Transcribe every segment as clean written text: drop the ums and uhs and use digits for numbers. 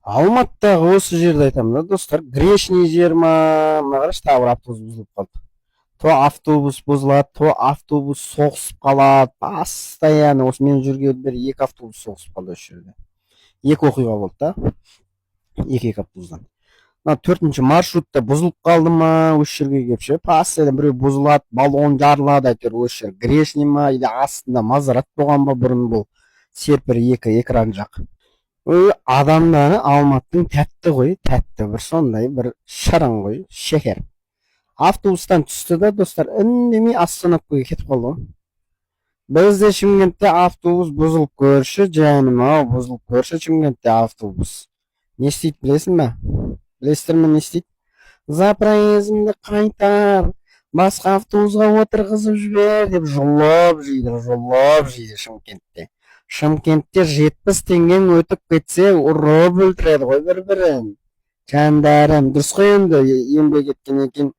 Алматыдағы осы жерді айтамын да достар, грешный жер ма, мына қарашы, тағы бір автобус бұзылып қалды. То автобус бұзылады, то автобус соғысып қалады, постоянно. Осы мен жүрген бері екі автобус соғысып қалды осы жерде. Екі оқиға болды да, екі автобустан. Мына төртінші маршрутта бұзылып қалды ма, осы жерге келіп ше, постоянно біреу бұзылады, баллон жарылады, әйтеуір осы жер грешный ма, или астында Мазарат болған ба бұрын, бұл серпер екі экран жақ. Адамдары Алматының тәтті ғой, тәтті бір сондай бір шырын ғой, шекер. Автобустан түсті да достар, үндемей остановкаға кетіп қалды ғой. Бізде Шымкентте автобус бұзылып көрші, жаным ау, бұзылып көрші Шымкентте автобус. Не істейді білесің бе? Білесіздер ме не істейді? За проездіңді қайтар, басқа автобусқа отырғызып жібер деп жұлып жейді Шымкентте. Шымкентте 70 теңгең өтіп кетсе, ұрып өлтіреді ғой бір-бірін. Жандарым, дұрыс қой енді, еңбек еткен екен,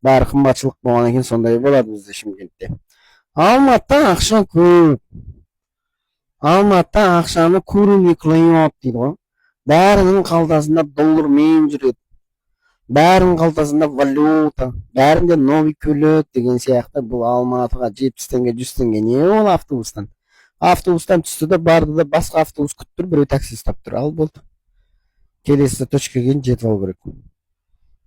бәрі қымбатшылық болған екен, сондай болады бізде Шымкентте. Алматыда ақша көп. Алматыда ақшаны көруге қиын дейді ғой. Бәрінің қалтасында доллармен жүреді. Бәрінің қалтасында валюта, бәрінде новый көлік деген сияқты. Бұл Алматыға 70 теңге, 100 теңге не ол автобустан? Автобустан түсті да барды да басқа автобус күтіп тұр, біреу такси ұстап тұр, ал болды. Келесі точкаға кейін жетіп алу керек.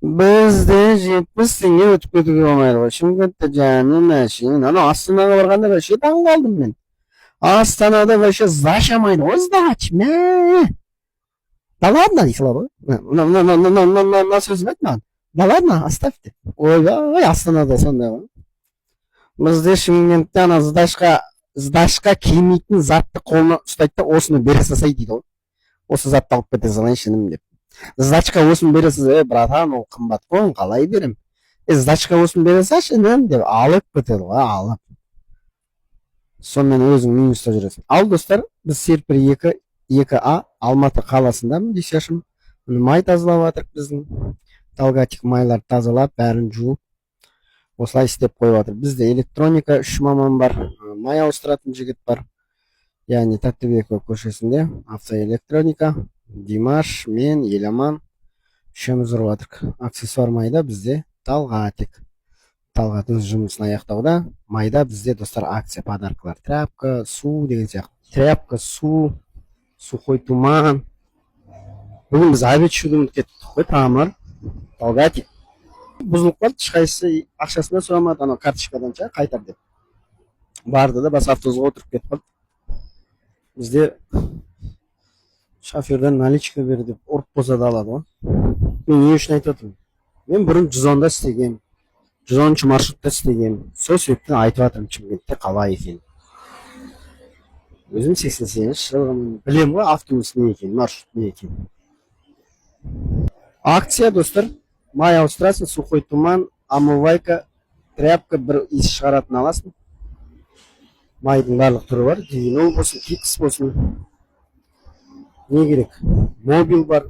Бізде 70 теңге өтіп кетуге болмайды ғой. Шымкентте жаным әшейін. Анау Астанаға барғанда вообще таң қалдым мен. Астанада вообще зашамайды ғой, сдач, мә. Да ладно дейсілер ғой. На сөзім айт маған. Да ладно, оставь деп. Ой, Астанада сондай ғой. Бізде Шымкентте ана сдачқа келмейтін затты қолына ұстайды да осыны бере салсай дейді ғой. Осы затты алып кете салайыншы інім деп. Сдачқа осыны бересіз, братан, ол қымбат қой, қалай берем? Сдачқа осыны бере салшы інім деп алып кетеді ғой, алып. Сонымен өзің минуста жүресің. Ал достар, біз серпер 2А Алматы қаласындамын десешім. Май тазалап жатырық біздің. Талгатик майлар тазалап, бәрін жуып. Осылай істеп қойып жатыр. Бізде электроника 3 маман бар, май ауыстыратын жігіт бар. Яғни Тәттібекова көшесінде автоэлектроника, Димаш, мен, Еламан үшеуміз ұрып жатырық. Аксессуар майда бізде Талғатик. Талғат өз жұмысын аяқтауда. Майда бізде достар акция, подаркалар, тряпка, су деген сияқты. Тряпка, су, сухой туман. Бүгін біз обед ішуді ұмытып кеттік қой, тамыр. Талғатик. Бұзылып қалды, ешқайсысы ақшасына сұрамады, анау карточкадан қайтар деп. Барды да басқа автобусқа отырып кетіп қалды. Бізде шоферден наличка бер деп ұрып болса да алады ғой. Мен не үшін айтып отырмын? Мен бұрын 110-да істегем, 110-шы маршрутта істегем. Сол себептен айтып жатырмын Шымкентте қалай екен. Өзім 88 жылғымын, білем ғой автобус не екен, маршрут не екен. Акция достар. Май ауыстырасың, сухой туман, омывайка, тряпка, бір иіс шығаратын аласың. Майдың барлық түрі бар, Дивинол болсын, Кикс болсын. Не керек? Мобил бар,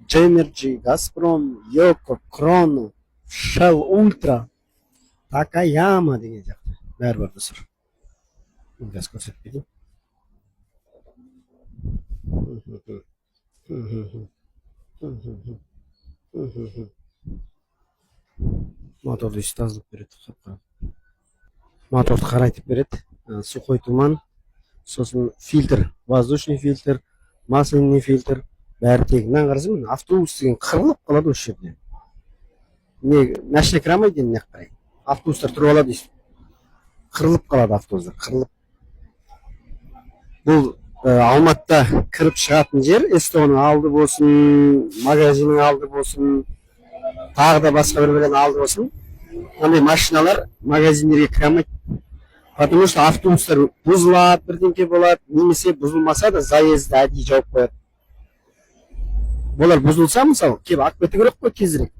Дженерджи, Газпром, Йоко, Кроно, Shell Ультра, Такаяма деген сияқты. Бәрі бар достар. Газ көрсетпейді. Моторды тазалап береді. Моторды қарайтып береді. Сухой туман, сосын фильтр, воздушный фильтр, масляный фильтр. Бәрі тегінен қарасың, автобус деген қырылып қалады осы жерде. Машина кірамайды енді неғып қарай. Автобустар тұрып алады дейсің. Қырылып қалады автобустар, қырылып. Бұл Алматыда кіріп шығатын жер, Эстоның алды болсын, магазиннің алды болсын, тағы да басқа бір-бірден алды болсын. Ондай машиналар магазиндерге кірамайды. Потому что автобустар бұзылады, бірдеңке болады, немесе бұзылмаса да заезді әдейі жауып қояды. Болар бұзылса, мысалы, кеп алып кету керек қой тезірек.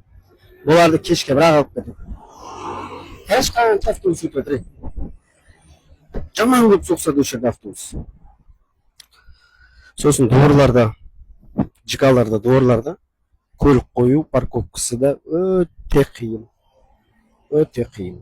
Боларды кешке бірақ алып кету. Қашқан автобус өтіп жатыр. Жаман көп соқсады осы жерде автобус. Сосын дворларда, жикаларда, дворларда көлік қою парковкасы да өте қиын. Өте қиын.